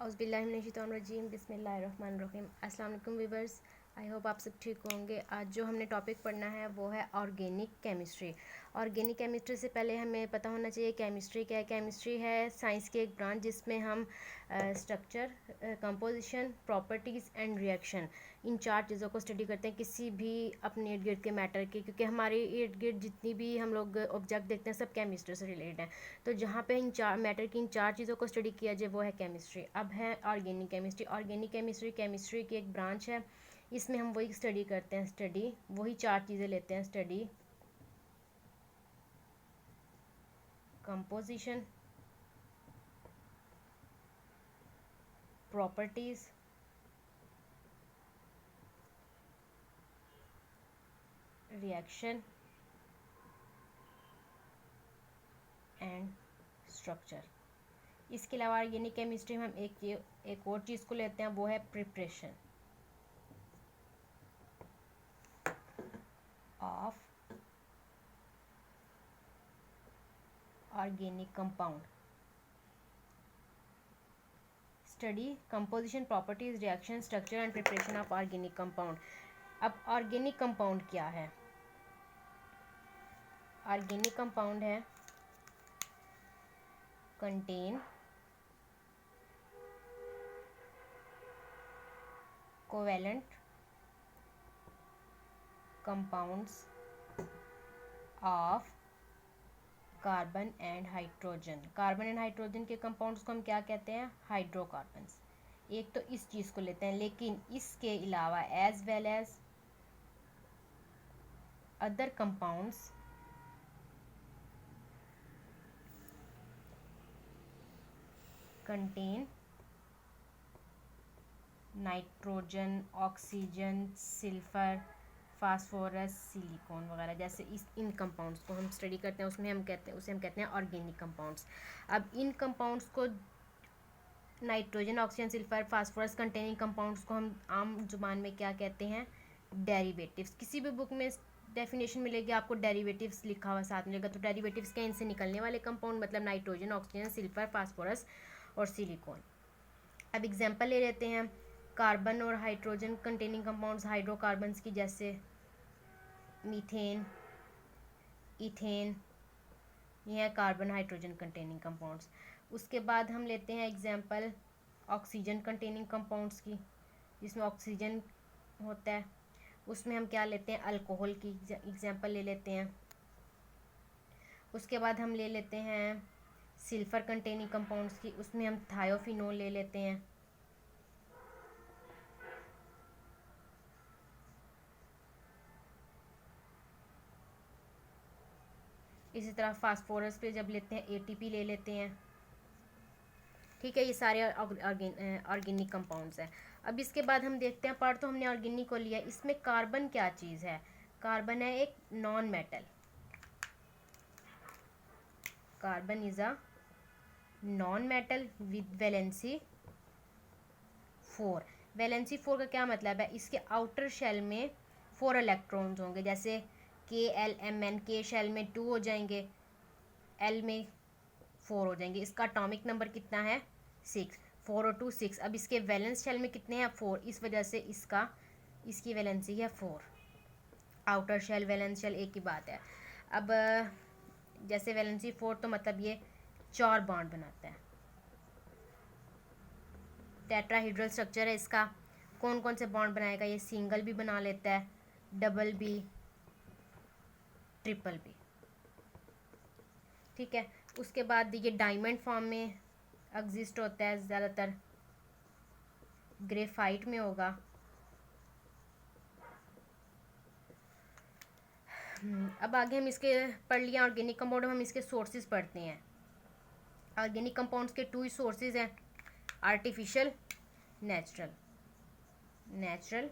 औज़ुबिल्लाहिमिनश्शैतानिर्रजीम बिस्मिल्लाहिर्रहमानिर्रहीम। अस्सलाम वालेकुम व्यूअर्स, आई होप आप सब ठीक होंगे। आज जो हमने टॉपिक पढ़ना है वो है ऑर्गेनिक केमिस्ट्री। ऑर्गेनिक केमिस्ट्री से पहले हमें पता होना चाहिए केमिस्ट्री क्या है। केमिस्ट्री है साइंस की एक ब्रांच जिसमें हम structure, composition, properties and reaction, इन चार चीज़ों को स्टडी करते हैं किसी भी अपने इर्द गिर्द के मैटर के, क्योंकि हमारे इर्द गिर्द जितनी भी हम लोग ऑब्जेक्ट देखते हैं सब केमिस्ट्री से रिलेटेड हैं। तो जहाँ पे इन चार मैटर की इन चार चीज़ों को स्टडी किया जाए वो है केमिस्ट्री। अब है organic chemistry. Organic chemistry chemistry की एक ब्रांच है, इसमें हम वही स्टडी करते हैं, वही चार चीज़ें लेते हैं study: composition, properties, reaction and structure. इसके अलावा ऑर्गेनिक केमिस्ट्री में हम एक और चीज़ को लेते हैं, वो है preparation of organic compound. Study composition, properties, reaction, structure and preparation of organic compound. अब ऑर्गेनिक कंपाउंड क्या है? ऑर्गेनिक कंपाउंड है contain covalent compounds of carbon and hydrogen. Carbon and hydrogen के कंपाउंड्स को हम क्या कहते हैं? हाइड्रोकार्बन्स। एक तो इस चीज़ को लेते हैं, लेकिन इसके अलावा as well as other compounds contain nitrogen, oxygen, sulphur, phosphorus, silicon वगैरह, जैसे इन कंपाउंड्स को हम स्टडी करते हैं, उसे हम कहते हैं ऑर्गेनिक कंपाउंड्स। अब इन कंपाउंड्स को, nitrogen, oxygen, sulphur, phosphorus containing compounds को हम आम जुबान में क्या कहते हैं? डेरिवेटिव्स। किसी भी बुक में डेफिनेशन मिलेगी आपको, डेरिवेटिव्स लिखा हुआ साथ मिलेगा। तो डेरिवेटिव्स के इनसे निकलने वाले कंपाउंड मतलब नाइट्रोजन, ऑक्सीजन, सिल्फर, फास्फोरस और सिलिकॉन। अब एग्जांपल ले लेते हैं कार्बन और हाइड्रोजन कंटेनिंग कंपाउंड्स हाइड्रोकार्बन्स की, जैसे मीथेन, इथेन, ये है कार्बन हाइड्रोजन कंटेनिंग कंपाउंड्स। उसके बाद हम लेते हैं एग्जांपल ऑक्सीजन कंटेनिंग कंपाउंड्स की, जिसमें ऑक्सीजन होता है। उसमें हम क्या लेते हैं? अल्कोहल की एग्जांपल ले लेते हैं। उसके बाद हम ले लेते हैं सिल्फर कंटेनिंग कंपाउंड्स की, उसमें हम थायोफिनोल ले लेते हैं। इसी तरह फास्फोरस पे जब लेते हैं एटीपी ले लेते हैं। ठीक है, ये सारे ऑर्गेनिक कंपाउंड्स हैं। अब इसके बाद हम देखते हैं, पढ़ तो हमने ऑर्गेनिक को लिया, इसमें कार्बन क्या चीज़ है? कार्बन है एक non metal. Carbon is a non metal with valency 4। Valency 4 का क्या मतलब है? इसके आउटर शेल में 4 इलेक्ट्रॉन्स होंगे, जैसे KLMN। के शेल में 2 हो जाएंगे, L में 4 हो जाएंगे। इसका एटॉमिक नंबर कितना है? 6। 4 और 2 6। अब इसके वैलेंस शेल में कितने हैं? 4। इस वजह से इसकी वैलेंसी है 4। आउटर शेल, वैलेंस शेल एक ही बात है। अब जैसे वैलेंसी 4 तो मतलब ये 4 बॉन्ड बनाता है। टेट्राहेड्रल स्ट्रक्चर है इसका। कौन कौन से बॉन्ड बनाएगा? ये सिंगल भी बना लेता है, डबल भी, ट्रिपल भी। ठीक है, उसके बाद ये डायमंड फॉर्म में एग्जिस्ट होता है, ज़्यादातर ग्रेफाइट में होगा। अब आगे हम इसके पढ़ लिया ऑर्गेनिक कंपाउंड, हम इसके सोर्सेज पढ़ते हैं। ऑर्गेनिक कंपाउंड्स के 2 सोर्सेज हैं, artificial, natural. Natural,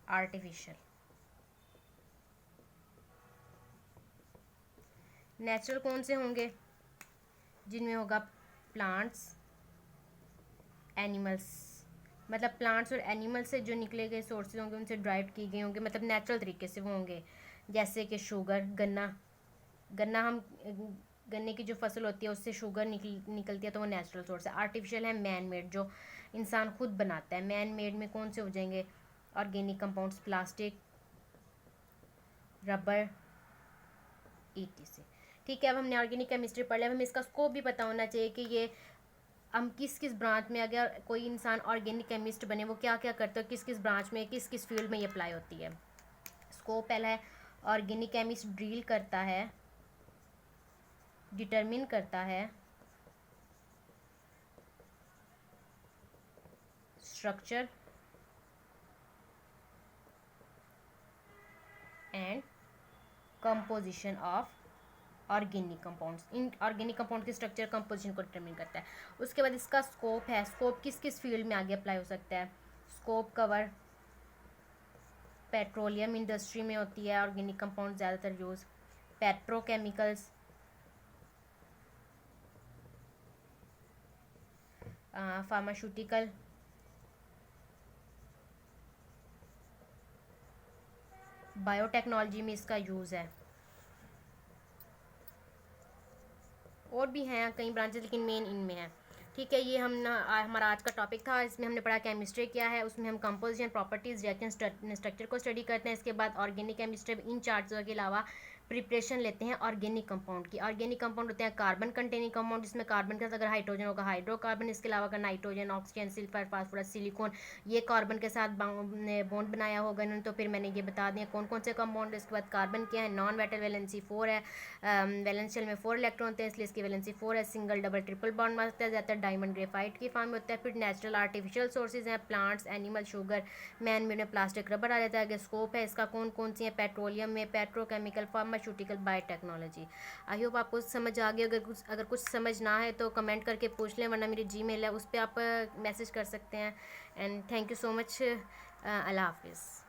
artificial. Natural कौन से होंगे? जिनमें होगा प्लांट्स, एनिमल्स, मतलब प्लांट्स और एनिमल्स से जो निकले गए सोर्सेज होंगे उनसे ड्राइव किए गए होंगे, मतलब नेचुरल तरीके से वो होंगे। जैसे कि शुगर, गन्ना हम गन्ने की जो फसल होती है उससे शुगर निकलती है, तो वो नेचुरल सोर्स है। आर्टिफिशियल है मैन मेड, जो इंसान खुद बनाता है। मैन मेड में कौन से हो जाएंगे? Organic compounds, plastic, rubber, ETC। ठीक है, अब हमने ऑर्गेनिक केमिस्ट्री पढ़ लिया। हमें इसका स्कोप भी पता होना चाहिए कि ये हम किस किस ब्रांच में, अगर कोई इंसान ऑर्गेनिक केमिस्ट बने, वो क्या क्या करते हैं, किस किस ब्रांच में, किस किस फील्ड में ये अप्लाई होती है। स्कोप पहला है, ऑर्गेनिक केमिस्ट ड्रिल करता है, डिटरमिन करता है structure and composition of organic compounds. In organic compound की स्ट्रक्चर कंपोजिशन को डिटरमिन करता है। उसके बाद इसका स्कोप है, स्कोप किस किस फील्ड में आगे अप्लाई हो सकता है। स्कोप कवर, पेट्रोलियम इंडस्ट्री में होती है ऑर्गेनिक कंपाउंड ज़्यादातर यूज़, पेट्रोकेमिकल्स, फार्मास्यूटिकल, बायोटेक्नोलॉजी में इसका यूज़ है। और भी हैं कई ब्रांचेस, लेकिन मेन इनमें है। ठीक है, ये हमारा आज का टॉपिक था। इसमें हमने पढ़ा केमिस्ट्री क्या है, उसमें हम कंपोजिशन, प्रॉपर्टीज़, रिएक्शन स्ट्रक्चर को स्टडी करते हैं। इसके बाद ऑर्गेनिक केमिस्ट्री इन चार्ट्स के अलावा प्रिपरेशन लेते हैं ऑर्गेनिक कंपाउंड की। ऑर्गेनिक कंपाउंड होते हैं कार्बन कंटेनिंग कंपाउंड, जिसमें कार्बन के साथ अगर हाइड्रोजन होगा हाइड्रोकार्बन, इसके अलावा अगर nitrogen, oxygen, sulphur, phosphorus, silicon, ये कार्बन के साथ बॉन्ड बनाया होगा इन्होंने, तो फिर मैंने ये बता दिया कौन कौन से कंपाउंड है। इसके बाद कार्बन क्या है, नॉन मेटल, वैलेंसी 4 है, वैलेंस शेल में 4 इलेक्ट्रॉन होते हैं, इसलिए इसकी वैलेंसी 4 है। सिंगल, डबल, ट्रिपल बॉन्ड मारता है, ज़्यादातर डायमंड ग्रेफाइट की फॉर्म में होता है। फिर नेचुरल, आर्टिफिशियल सोर्सेज हैं, plants, animal, sugar, man made में प्लास्टिक, रबर आ जाता है। आगे स्कोप है इसका, कौन कौन सी है, पेट्रोलियम में, petrochemical, pharmaceutical, biotechnology. I hope आपको समझ आ गई। अगर कुछ समझ ना है तो कमेंट करके पूछ लें, वरना मेरी जीमेल है उस पर आप मैसेज कर सकते हैं। And thank you so much. Allah हाफिज़।